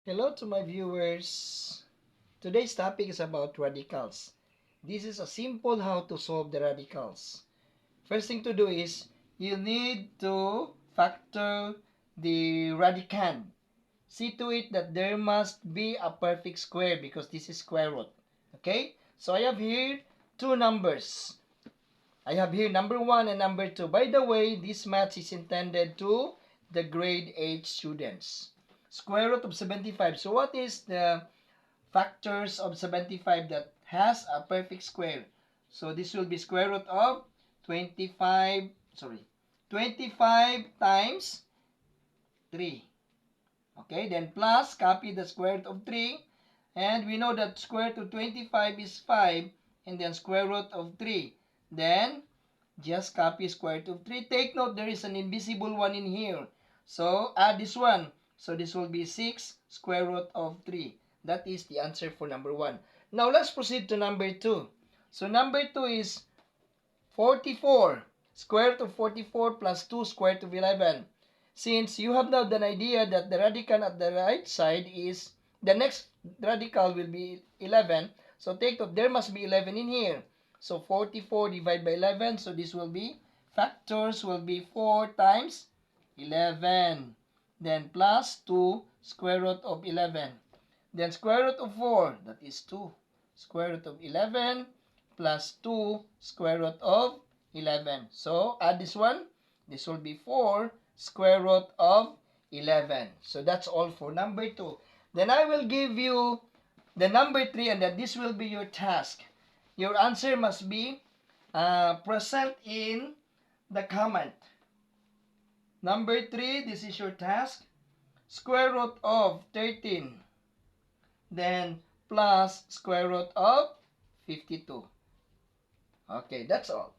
Hello to my viewers. Today's topic is about radicals. This is a simple how to solve the radicals. First thing to do is you need to factor the radicand. See to it that there must be a perfect square because this is square root. Okay? So I have here two numbers. I have here number 1 and number 2. By the way, this math is intended to the grade 8 students. Square root of 75. So what is the factors of 75 that has a perfect square? So this will be square root of 25 times 3. Okay, then plus, copy the square root of 3. And we know that square root of 25 is 5. And then square root of 3. Then, just copy square root of 3. Take note, there is an invisible one in here. So, add this one. So, this will be 6 square root of 3. That is the answer for number 1. Now, let's proceed to number 2. So, number 2 is 44. Square root of 44 plus 2 square root of 11. Since you have now an idea that the radical at the right side is, the next radical will be 11. So take note, there must be 11 in here. So 44 divided by 11. So this will be, factors will be 4 times 11. Then plus 2 square root of 11. Then square root of 4, that is 2. Square root of 11 plus 2 square root of 11. So add this one. This will be 4 square root of 11. So that's all for number 2. Then I will give you the number 3 and then this will be your task. Your answer must be present in the comment. Number 3, this is your task. Square root of 13. Then plus square root of 52. Okay, that's all.